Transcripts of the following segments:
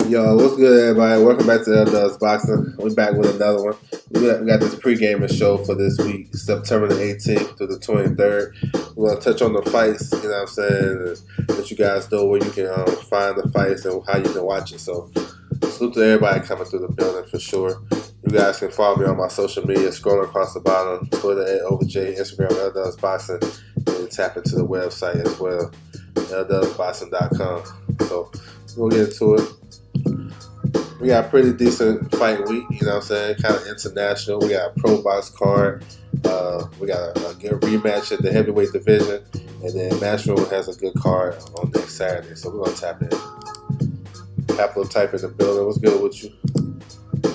Yo, what's good, everybody? Welcome back to Does Boxing. We're back with another one. We got this pre-gaming show for this week, September the 18th to the 23rd. We're going to touch on the fights, you know what I'm saying, and let you guys know where you can find the fights and how you can watch it. So, salute to everybody coming through the building for sure. You guys can follow me on my social media, scrolling across the bottom, Twitter at OverJ, Instagram at Does Boxing, and tap into the website as well, LDoesBoxing.com. So, we'll get into it. We got a pretty decent fight week, you know what I'm saying? Kind of international. We got a pro box card. We got a good rematch at the heavyweight division. And then Matchroom has a good card on next Saturday. So we're going to tap in. Capital Type in the building. What's good with you?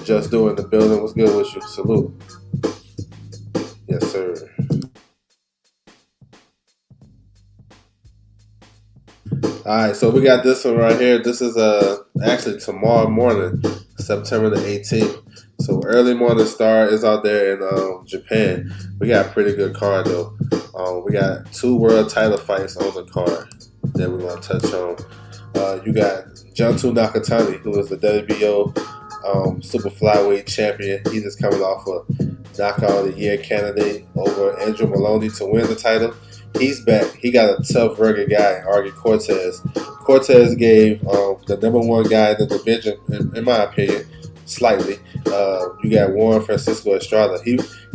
Just Doing the building. What's good with you? Salute. Yes, sir. All right, so we got this one right here. This is actually tomorrow morning, September the 18th. So early morning start is out there in Japan. We got a pretty good card though. We got 2 world title fights on the card that we're gonna touch on. You got Junto Nakatani, who is the WBO super flyweight champion. He's just coming off a knockout of the year candidate over Andrew Maloney to win the title. He's back. He got a tough, rugged guy, Argie Cortez. Cortez gave the number 1 guy in the division, in my opinion, slightly. You got Juan Francisco Estrada.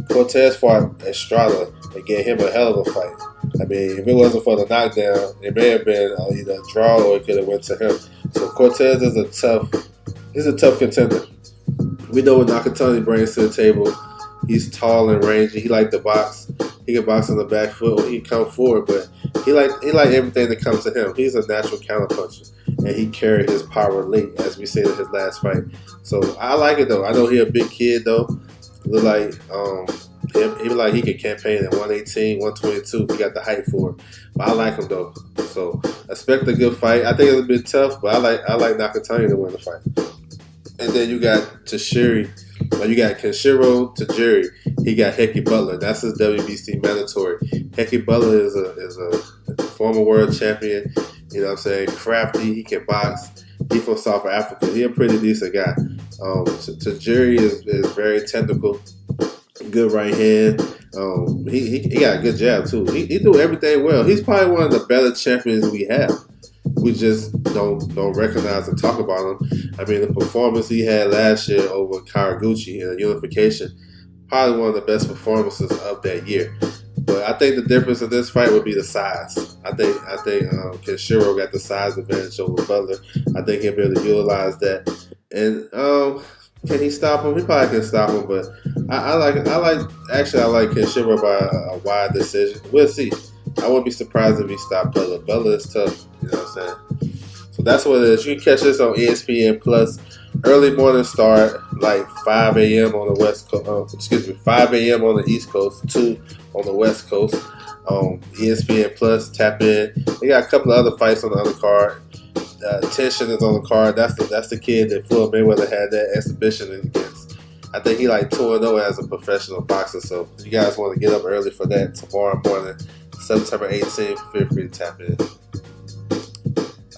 Cortez fought Estrada and gave him a hell of a fight. I mean, if it wasn't for the knockdown, it may have been either a draw or it could have went to him. So Cortez is a tough contender. We know what Nakatani brings to the table. He's tall and rangy. He like to box. He can box on the back foot or he can come forward, but he like everything that comes to him. He's a natural counterpuncher, and he carried his power late, as we said in his last fight. So I like it though. I know he a big kid though. Look like he could campaign at 118, 122. He got the height for it. But I like him though. So expect a good fight. I think it's a bit tough, but I like Nakatani to win the fight. And then you got Tashiri. You got Kenshiro Tajiri. He got Heki Butler. That's his WBC mandatory. Heki Butler is a former world champion. You know what I'm saying? Crafty. He can box. He from South Africa. He a pretty decent guy. Tajiri is very technical. Good right hand. He got a good jab too. He do everything well. He's probably one of the better champions we have. We just don't recognize and talk about him. I mean, the performance he had last year over Karaguchi in a unification, probably one of the best performances of that year. But I think the difference in this fight would be the size. I think Kenshiro got the size advantage over Butler. I think he'll be able to utilize that. And can he stop him? He probably can stop him. But I like Kenshiro by a wide decision. We'll see. I wouldn't be surprised if he stopped Butler. Butler is tough, you know what I'm saying? So that's what it is. You can catch this on ESPN Plus. Early morning start, like 5 a.m. on the West Coast. 5 a.m. on the East Coast, 2 on the West Coast. ESPN Plus, tap in. They got a couple of other fights on the other card. Tension is on the card. That's the kid that Floyd Mayweather had that exhibition against. I think he like 2-0 as a professional boxer. So if you guys want to get up early for that tomorrow morning, September 18th, feel free to tap in.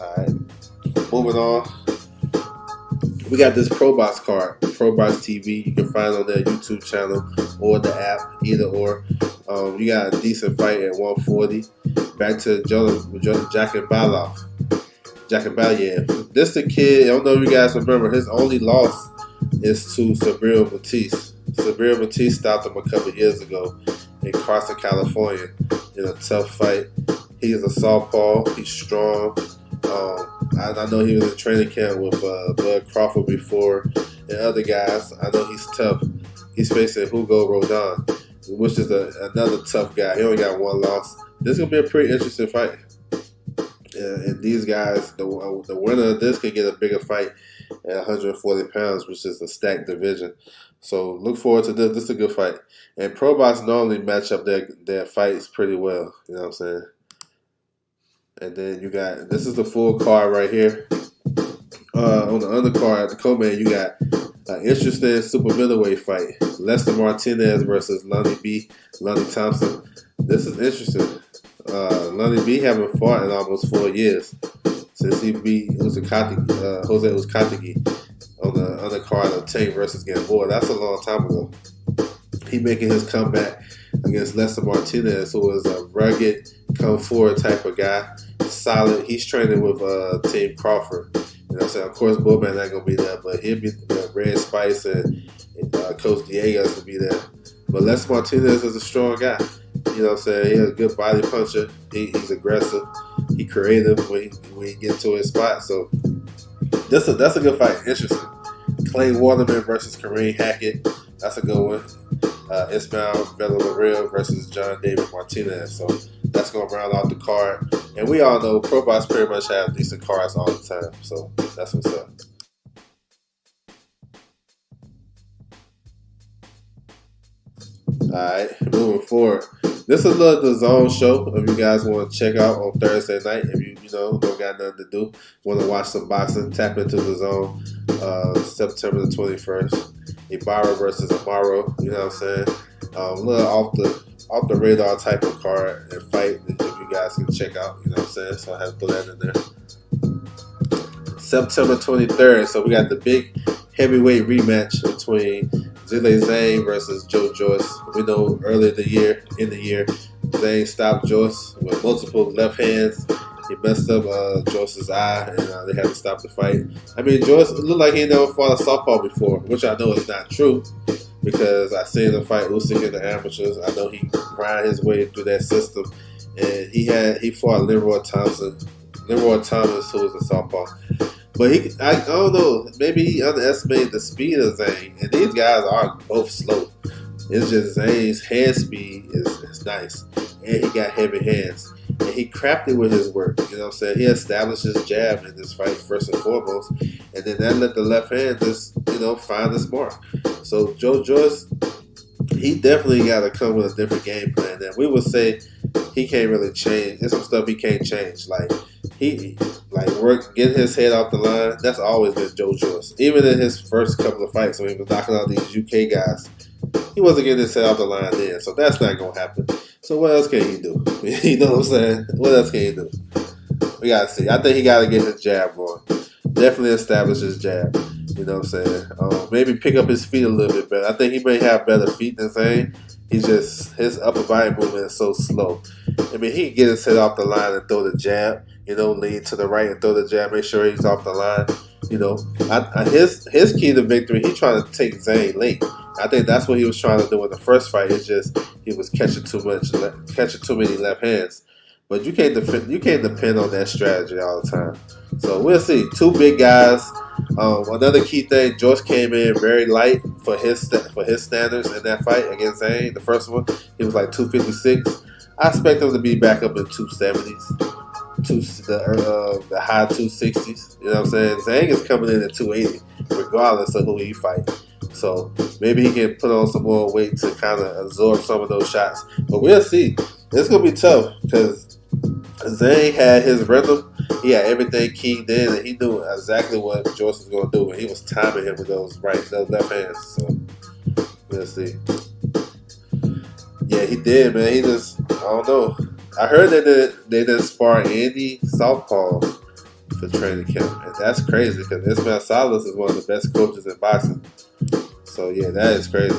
Alright. Moving on. We got this Pro Box card, Pro Box TV. You can find it on their YouTube channel or the app, either or. You got a decent fight at 140. Back to Jakin Baliev. This the kid, I don't know if you guys remember, his only loss is to Subriel Batiste. Subriel Batiste stopped him a couple years ago in Carson, California, in a tough fight. He is a southpaw. He's strong. I know he was in training camp with Bud Crawford before and other guys. I know he's tough. He's facing Hugo Rodon, which is another tough guy. He only got 1 loss. This is going to be a pretty interesting fight. And these guys, the winner of this could get a bigger fight at 140 pounds, which is a stacked division. So look forward to this. This is a good fight. And Pro Box normally match up their fights pretty well. You know what I'm saying? And then you got, this is the full card right here. On the undercard, the co-main, you got an interesting super middleweight fight. Lester Martinez versus Lonnie Thompson. This is interesting. Lonnie B haven't fought in almost 4 years since since he beat Jose Uzcategui on the undercard of Tank versus Gamboa. That's a long time ago. He making his comeback against Lester Martinez, who is a rugged, come forward type of guy. Solid. He's training with Team Crawford. You know what I'm saying? Of course, Bowman not going to be there, but he'll be Red Spice and Coach Diego's will be there. But Lester Martinez is a strong guy. You know what I'm saying? He's a good body puncher. He's aggressive. He's creative when he gets to his spot. So that's a good fight. Interesting. Clay Waterman versus Kareem Hackett. That's a good one. Ismael Villarreal versus John David Martinez. So that's going to round out the card. And we all know pro box pretty much have decent cards all the time. So that's what's up. Alright, moving forward. This is the zone show if you guys want to check out on Thursday night. If you don't got nothing to do, want to watch some boxing, tap into the zone. September the 21st. Ibarra versus Amaro, you know what I'm saying? A little off the radar type of card and fight that you guys can check out, you know what I'm saying? So I have to throw that in there. September 23rd, so we got the big heavyweight rematch between Zhilei Zhang versus Joe Joyce. We know earlier in the year, Zhang stopped Joyce with multiple left hands. He messed up Joyce's eye, and they had to stop the fight. I mean, Joyce looked like he never fought a southpaw before, which I know is not true because I seen him fight Usyk in the amateurs. I know he grind his way through that system, and he fought Leroy Thomas, who was a southpaw. But I don't know, maybe he underestimated the speed of Zhang, and these guys are both slow. It's just Zhang's hand speed is nice, and he got heavy hands. And he crafted with his work, you know what I'm saying? He established his jab in this fight first and foremost, and then that let the left hand just, find his mark. So Joe Joyce, he definitely got to come with a different game plan. And we would say he can't really change. There's some stuff he can't change. Like getting his head off the line. That's always been Joe Joyce. Even in his first couple of fights when he was knocking out these UK guys, he wasn't getting his head off the line then. So that's not gonna happen. So what else can he do? You know what I'm saying? What else can he do? We gotta see. I think he gotta get his jab going. Definitely establish his jab. You know what I'm saying? Maybe pick up his feet a little bit better. I think he may have better feet than Zhang. His upper body movement is so slow. I mean, he can get his head off the line and throw the jab. Lean to the right and throw the jab. Make sure he's off the line. His key to victory. He trying to take Zhang late. I think that's what he was trying to do in the first fight. It's just he was catching too many left hands. But you can't depend on that strategy all the time. So we'll see. Two big guys. Another key thing, Joyce came in very light for his standards in that fight against Zhang. The first one, he was like 256. I expect him to be back up in 270s, the high 260s. You know what I'm saying? Zhang is coming in at 280, regardless of who he fights. So maybe he can put on some more weight to kind of absorb some of those shots. But we'll see. It's going to be tough because Zhang had his rhythm. He had everything keyed in, and he knew exactly what Joyce was going to do. And he was timing him with those left hands. So we'll see. Yeah, he did, man. He just, I don't know. I heard that they didn't spar Andy Southpaw for training camp. And that's crazy because Ismael Salas is one of the best coaches in boxing. So, yeah, that is crazy.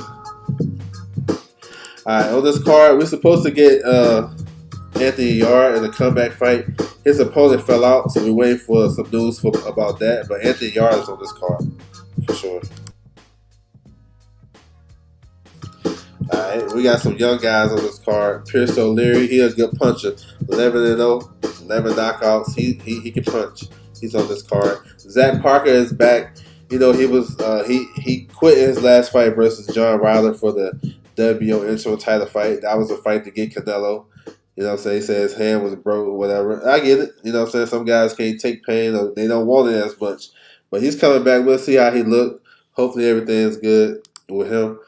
All right, on this card, we're supposed to get Anthony Yarde in a comeback fight. His opponent fell out, so we're waiting for some news about that. But Anthony Yarde is on this card, for sure. All right, we got some young guys on this card. Pierce O'Leary, he a good puncher. 11-0, 11 knockouts. He can punch. He's on this card. Zach Parker is back. He was he quit his last fight versus John Ryder for the WBO interim title fight. That was a fight to get Canelo. You know what I'm saying? He said his hand was broke or whatever. I get it. You know what I'm saying? Some guys can't take pain or they don't want it as much. But he's coming back. We'll see how he look. Hopefully everything's good with him.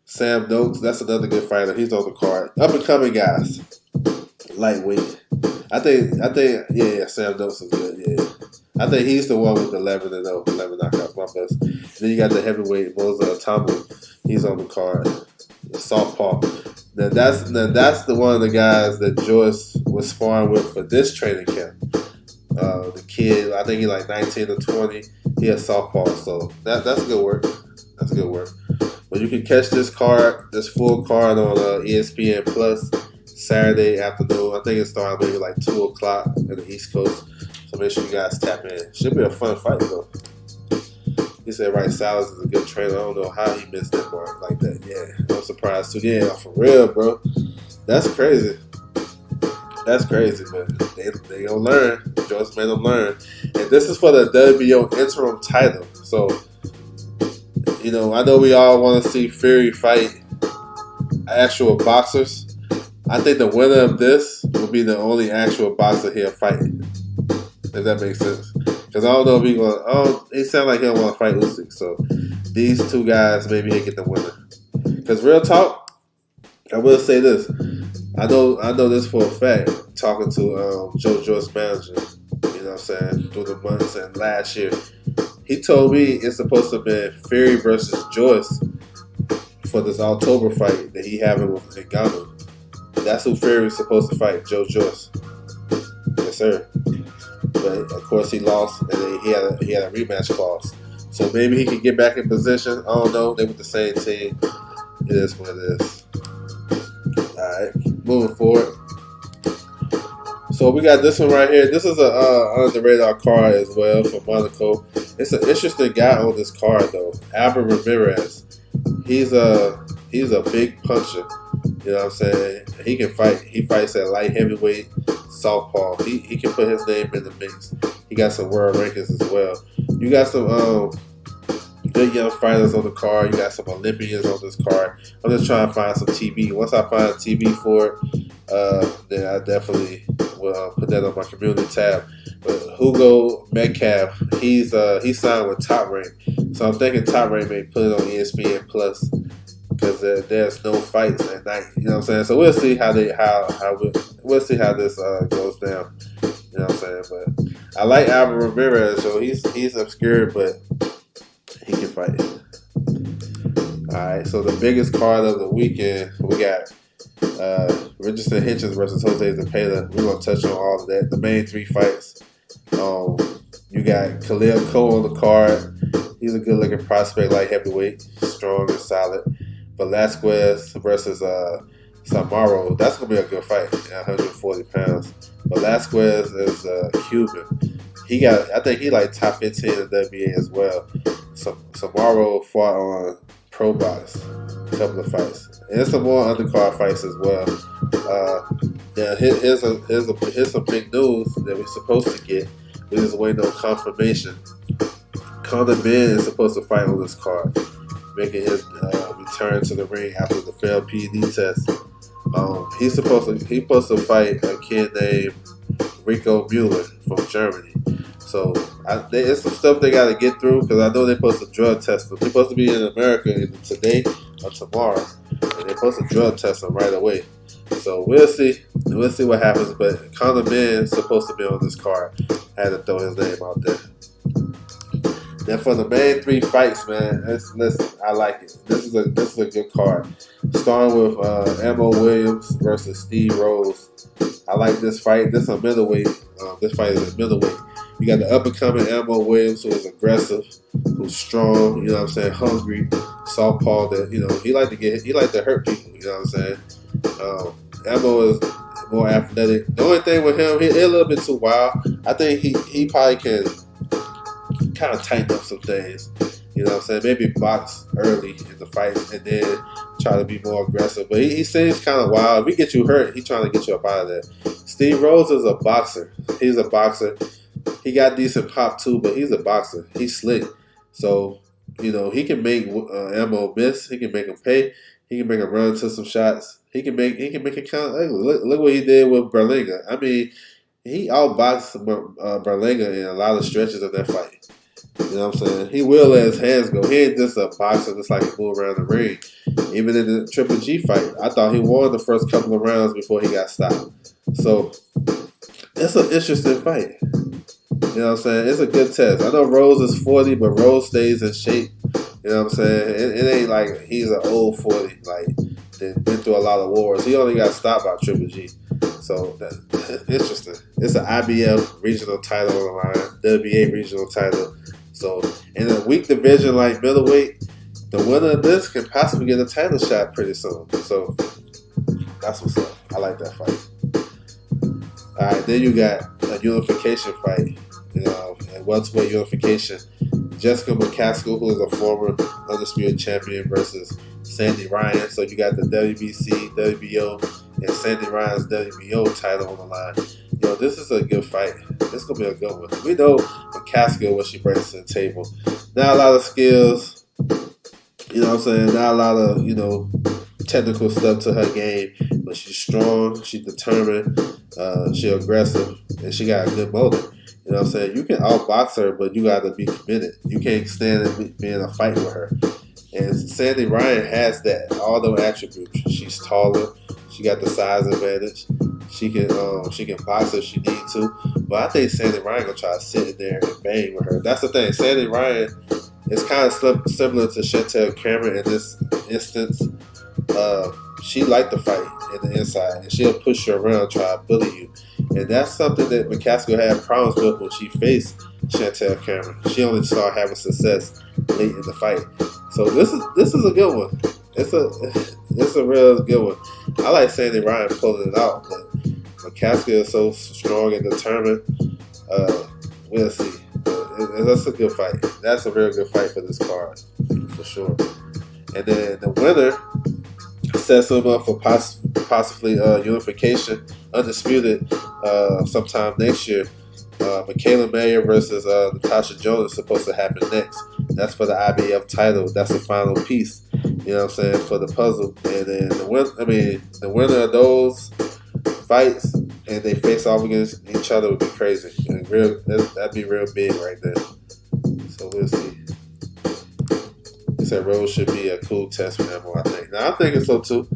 Sam Noakes, that's another good fighter. He's on the card. Up and coming guys. Lightweight. I think, yeah, Sam Noakes is good, yeah. I think he's the one with the 11-0, 11 knockouts, my best. Then you got the heavyweight, Moza Atamu. He's on the card. The Southpaw. Now that's the one of the guys that Joyce was sparring with for this training camp. The kid, I think he like 19 or 20. He has softball, so that's good work. That's good work. But you can catch this full card on ESPN Plus Saturday afternoon. I think it starts maybe like 2 o'clock in the East Coast. So make sure you guys tap in. Should be a fun fight though. He said Right Salas is a good trainer. I don't know how he missed that mark like that. Yeah, I'm surprised too. Yeah, for real, bro. That's crazy. That's crazy, but they gonna learn. Joyce made them learn. And this is for the WBO interim title. So, I know we all want to see Fury fight actual boxers. I think the winner of this will be the only actual boxer he'll fight. If that makes sense. Because I don't know if he's going to... It sounds like he don't want to fight Usyk. So, these two guys, maybe he'll get the winner. Because real talk, I will say this. I know this for a fact, talking to Joe Joyce's manager, you know what I'm saying, through the months and last year. He told me it's supposed to be Fury versus Joyce for this October fight that he having with Ngannou. That's who Fury was supposed to fight, Joe Joyce. Yes, sir. But of course he lost, and then he had a rematch clause. So maybe he can get back in position. I don't know. They were the same team. It is what it is. Alright, moving forward. So we got this one right here. This is a under the radar card as well for Monaco. It's an interesting guy on this card though. Albert Ramirez. He's a big puncher. You know what I'm saying? He can fight. He fights at light heavyweight, southpaw. He can put his name in the mix. He got some world rankings as well. You got some good young fighters on the card. You got some Olympians on this card. I'm just trying to find some TV. Once I find TV for it, then I definitely will put that on my community tab. But Hugo Metcalf, he's signed with Top Rank, so I'm thinking Top Rank may put it on ESPN Plus because there's no fights at night. You know what I'm saying? So we'll see we'll see how this goes down. You know what I'm saying? But I like Albert Ramirez, so he's obscure, but he can fight. Alright, so the biggest card of the weekend, we got Richardson Hitchens versus Jose Zepeda. We're going to touch on all of that. The main 3 fights. You got Khalil Cole on the card. He's a good looking prospect, light heavyweight, strong and solid. Velasquez versus Samaro. That's going to be a good fight at 140 pounds. Velasquez is Cuban. I think he like top 15 in the WBA as well. Samaro fought on Pro Box a couple of fights. And there's some more undercard fights as well. Here's some big news that we're supposed to get. We're just waiting on confirmation. Conor Benn is supposed to fight on this card, making his return to the ring after the failed PED test. He's supposed to fight a kid named Rico Mueller from Germany. So it's some stuff they got to get through because I know they're supposed to drug test them. They're supposed to be in America either today or tomorrow, and they're supposed to drug test them right away. So we'll see. We'll see what happens. But Conor Benn is supposed to be on this card. I had to throw his name out there. Then for the main 3 fights, man, listen, I like it. This is a good card. Starting with Ammo Williams versus Steve Rose. I like this fight. This is a middleweight. This fight is a middleweight. You got the up-and-coming Ammo Williams, who is aggressive, who's strong. You know what I'm saying? Hungry, southpaw. That he like to hurt people. You know what I'm saying? Ammo is more athletic. The only thing with him, he's a little bit too wild. I think he probably can kind of tighten up some things. You know what I'm saying? Maybe box early in the fight and then try to be more aggressive. But he seems kind of wild. If he get you hurt, he's trying to get you up out of there. Steve Rose is a boxer. He's a boxer. He got decent pop too, but he's a boxer. He's slick. So, he can make Ammo miss. He can make him pay. He can make him run to some shots. He can make it kind of ugly. Look what he did with Berlanga. I mean, he outboxed Berlanga in a lot of stretches of that fight. You know what I'm saying? He will let his hands go. He ain't just a boxer just like he move around the ring. Even in the Triple G fight, I thought he won the first couple of rounds before he got stopped. So, it's an interesting fight. You know what I'm saying? It's a good test. I know Rose is 40, but Rose stays in shape. You know what I'm saying? It ain't like he's an old 40, like, that been through a lot of wars. He only got stopped by Triple G. So, that's interesting. it's an IBF regional title on the line, WBA regional title. So in a weak division like middleweight, the winner of this can possibly get a title shot pretty soon. So that's what's up. I like that fight. All right, then you got a unification fight. In welterweight unification, Jessica McCaskill, who is a former undisputed champion, versus Sandy Ryan. So you got the WBC, WBO, and Sandy Ryan's WBO title on the line. This is a good fight. This is gonna be a good one. We know McCaskill, what she brings to the table. Not a lot of skills. Not a lot of technical stuff to her game, but she's strong, she's determined, she's aggressive, and she got a good motive. You can outbox her, but you got to be committed. You can't stand and be in a fight with her. And Sandy Ryan has that, all those attributes. She's taller, she got the size advantage. She can box if she needs to. But I think Sandy Ryan gonna try to sit in there and bang with her. That's the thing. Sandy Ryan is kind of similar to Chantel Cameron in this instance. She liked to fight in the inside, and she'll push you around, try to bully you. And that's something that McCaskill had problems with when she faced Chantel Cameron. She only started having success late in the fight. So this is a good one. It's a real good one. I like Sandy Ryan pulling it out, but McCaskill is so strong and determined. We'll see. That's a good fight. That's a real good fight for this card, for sure. And then the winner sets him up for possibly unification, undisputed, sometime next year. Michaela Mayer versus Natasha Jonas is supposed to happen next. That's for the IBF title. That's the final piece, for the puzzle. And then the winner of those fights and they face off against each other would be crazy. And that'd be real big right there. So we'll see. He said Rose should be a cool test for Emo, I think. Now, I'm thinking so, too.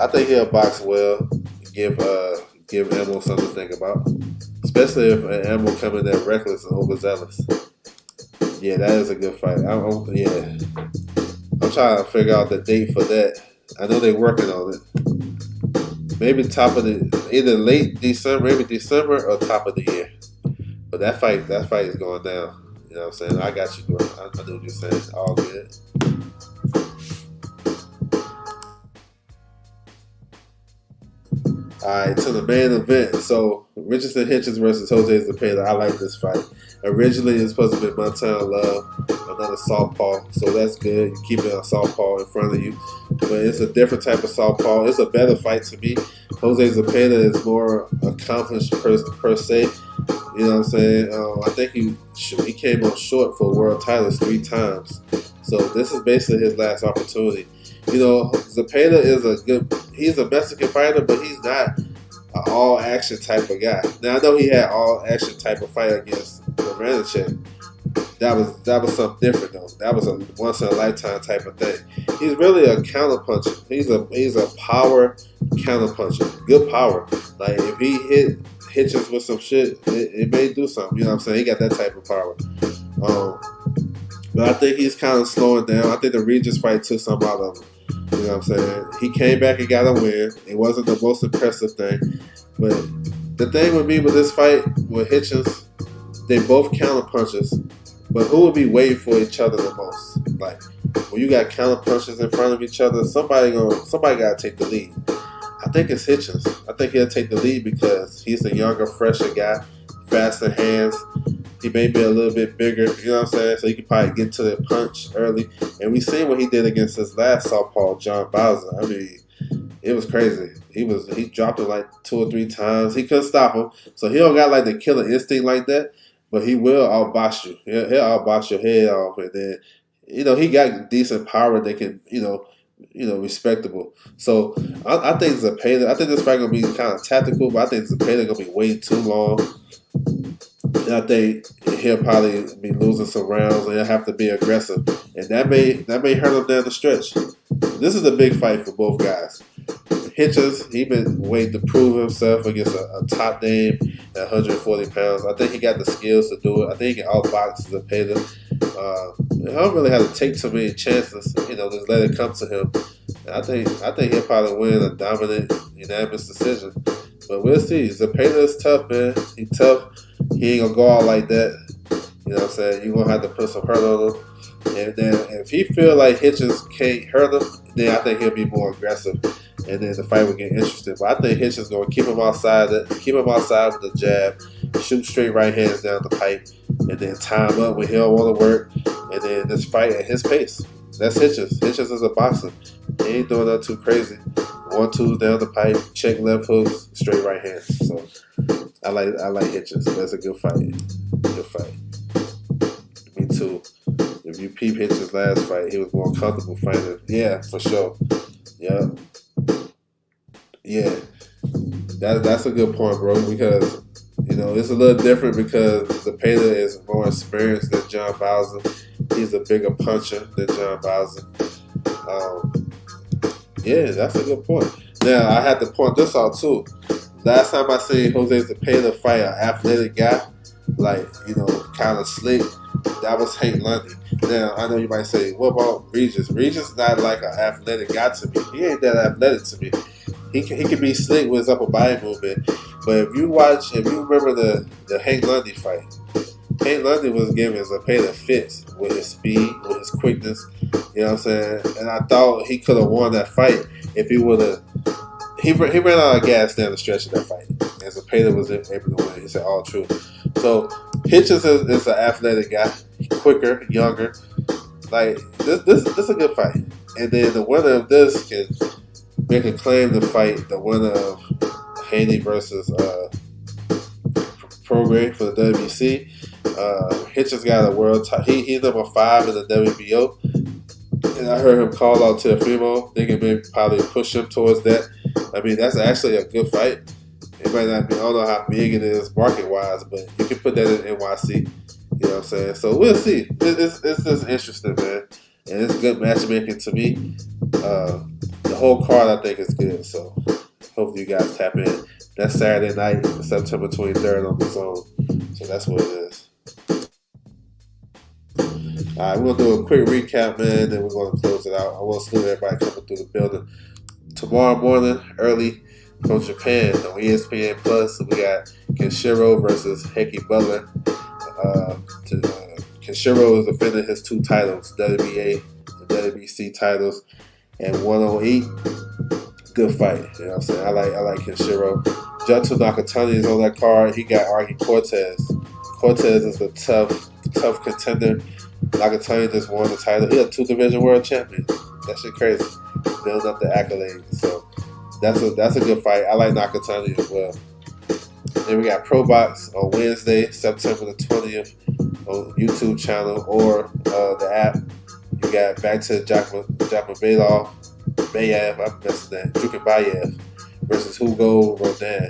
I think he'll box well, give Emo something to think about. Especially if Emo come in there reckless and overzealous. Yeah, that is a good fight. I'm trying to figure out the date for that. I know they're working on it. Maybe either late December, maybe December or top of the year. But that fight is going down. You know what I'm saying? I got you, bro. I know what you're saying. All good. All right, to the main event. So, Richardson Hitchens versus Jose Zepeda. I like this fight. Originally, it's supposed to be Montana Love, another southpaw. So, that's good. You keep it a southpaw in front of you. But it's a different type of southpaw. It's a better fight to me. Jose Zepeda is more accomplished per se. You know what I'm saying? I think he came up short for world titles 3 times. So, this is basically his last opportunity. Zepeda he's a Mexican fighter, but he's not an all-action type of guy. Now, I know he had all-action type of fight against Romanchek. That was something different, though. That was a once-in-a-lifetime type of thing. He's really a counterpuncher. He's a power counterpuncher. Good power. Like, if he hit Hitchens with some shit, it may do something. You know what I'm saying? He got that type of power. But I think he's kind of slowing down. I think the Regis fight took something out of him. You know what I'm saying? He came back and got a win. It wasn't the most impressive thing. But the thing with me with this fight with Hitchens, they both counter punches. But who would be waiting for each other the most? Like, when you got counter punches in front of each other, somebody got to take the lead. I think it's Hitchens. I think he'll take the lead because he's a younger, fresher guy, faster hands. He may be a little bit bigger, you know what I'm saying? So he could probably get to the punch early. And we seen what he did against his last southpaw, John Bowser. I mean, it was crazy. He dropped him like 2 or 3 times. He couldn't stop him. So he don't got like the killer instinct like that, but he will outbox you. He'll outbox your head off. And then, he got decent power that can, respectable. So I think Zepeda, I think this fight gonna be kind of tactical, but I think Zepeda gonna be waiting too long. And I think he'll probably be losing some rounds, and he'll have to be aggressive, and that may hurt him down the stretch. This is a big fight for both guys. Hitchens, he been waiting to prove himself against a top name at 140 pounds. I think he got the skills to do it. I think he can outbox Zepeda. I don't really have to take too many chances. Just let it come to him. And I think he'll probably win a dominant, unanimous decision. But we'll see. Zepeda is tough, man. He tough. He ain't gonna go out like that. You know what I'm saying? You're gonna have to put some hurt on him. And then if he feel like Hitchens can't hurt him, then I think he'll be more aggressive. And then the fight will get interesting. But I think Hitchens gonna keep him outside with the jab, shoot straight right hands down the pipe, and then time up when he don't want to work, and then just fight at his pace. That's Hitchens. Hitchens is a boxer. He ain't doing that too crazy. 1-2s down the pipe, check left hooks, straight right hands. So I like Hitchens. That's a good fight. Good fight. Me too. If you peep Hitchens' last fight, he was more comfortable fighting. Yeah, for sure. Yeah. Yeah. That's a good point, bro, because it's a little different because Zepeda is more experienced than John Bowser. He's a bigger puncher than John Bowser. Yeah, that's a good point. Now, I had to point this out, too. Last time I seen Jose Zepeda fight an athletic guy, kind of slick, that was Hank Lundy. Now, I know you might say, what about Regis? Regis not like an athletic guy to me. He ain't that athletic to me. He can be slick with his upper body movement. But if you remember the Hank Lundy fight, Hank Lundy was giving Zepeda fits with his speed, with his quickness. You know what I'm saying? And I thought he could have won that fight if he would have. He ran out of gas down the stretch of that fight. And Zepeda was able to win. He said all true. So Hitchens is an athletic guy, quicker, younger. Like this is a good fight. And then the winner of this can make a claim to fight the winner of Haney versus Prograis for the WBC. Hitchens got a world title. He's number 5 in the WBO. And I heard him call out Teofimo. They can maybe probably push him towards that. I mean, that's actually a good fight. It might not be, I don't know how big it is market-wise, but you can put that in NYC. You know what I'm saying? So we'll see. It's just interesting, man. And it's good matchmaking to me. The whole card, I think, is good. So hopefully you guys tap in. That's Saturday night, September 23rd on the Zone. So that's what it is. All right, we're going to do a quick recap, man, then we're going to close it out. I want to salute everybody coming through the building. Tomorrow morning, early, from Japan on ESPN Plus, we got Kenshiro versus Heikki Butler. Kenshiro is defending his 2 titles, WBA and WBC titles, and 108. Good fight, you know what I'm saying? I like Kenshiro. Junto Nakatani is on that card. He got Archie Cortez. Cortez is a tough contender. Nakatani just won the title. He's a 2-division world champion. That shit crazy. Building up the accolades. So that's a good fight. I like Nakatani as well. Then we got Pro Box on Wednesday, September the 20th on YouTube channel or the app. You got back to Jacobelov, Bayev, I'm messing that, Jukabayev versus Hugo Rodin.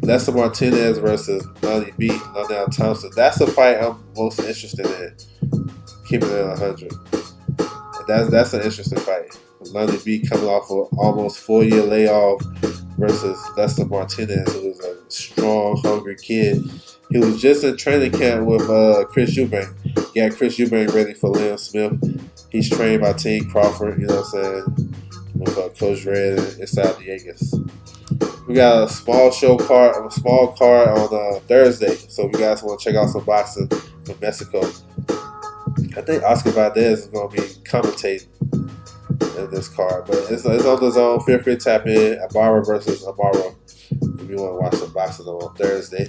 Lester Martinez versus Lonnie B, Lionel Thompson. That's the fight I'm most interested in. Keeping it at 100. That's an interesting fight. Lonnie B coming off of almost 4-year layoff versus Lester Martinez, who is a strong, hungry kid. He was just in training camp with Chris Eubank. He had Chris Eubank ready for Liam Smith. He's trained by Team Crawford, you know what I'm saying, with Coach Red and Sal Dieguez. We got a small card on Thursday, so if you guys want to check out some boxing from Mexico. I think Oscar Valdez is going to be commentating in this card, but it's on the Zone. Feel free to tap in. Ibarra versus Amaro if you want to watch some boxing on Thursday.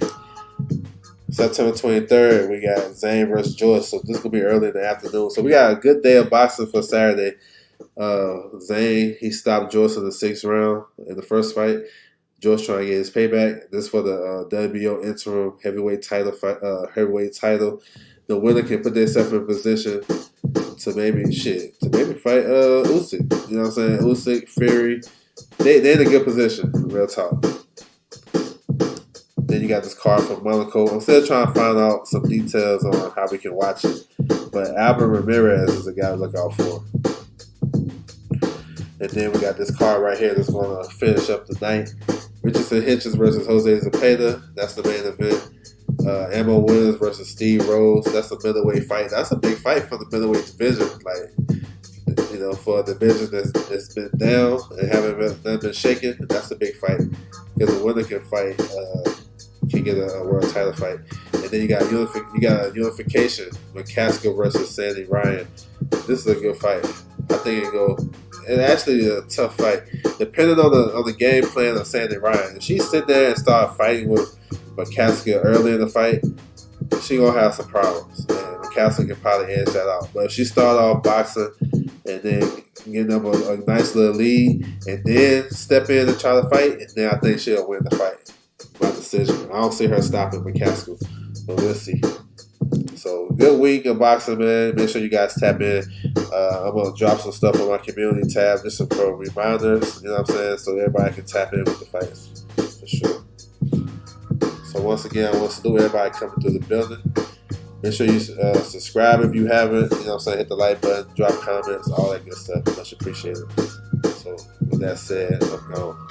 September 23rd, we got Zane versus Joyce, so this will be early in the afternoon. So we got a good day of boxing for Saturday. Zane, he stopped Joyce in the 6th round in the first fight. Joyce trying to get his payback. This for the WBO interim heavyweight title. The winner can put themselves in position to maybe fight Usyk. You know what I'm saying? Usyk, Fury, they're in a good position. Real talk. Then you got this card from Monaco. I'm still trying to find out some details on how we can watch it. But Albert Ramirez is a guy to look out for. And then we got this card right here that's going to finish up the night. Richardson Hitchens versus Jose Zepeda. That's the main event. Ammo Williams versus Steve Rose. That's a middleweight fight. That's a big fight for the middleweight division. Like, for a division that's been down and haven't been shaken, that's a big fight. Because the winner can fight, can get a world title fight. And then you got a unification, McCaskill versus Sandy Ryan. This is a good fight. I think it actually a tough fight. Depending on the game plan of Sandy Ryan, if she sit there and start fighting with McCaskill early in the fight, she gonna have some problems. And McCaskill can probably edge that out. But if she start off boxing and then get them a nice little lead and then step in and try to fight, and then I think she'll win the fight by decision. I don't see her stopping McCaskill, but we'll see. So, good week of boxing, man. Make sure you guys tap in. I'm going to drop some stuff on my community tab just for reminders, you know what I'm saying, so everybody can tap in with the fights, for sure. So, once again, I want to salute everybody coming through the building. Make sure you subscribe if you haven't, you know what I'm saying, hit the like button, drop comments, all that good stuff. Much appreciated. So, with that said, I'm gone.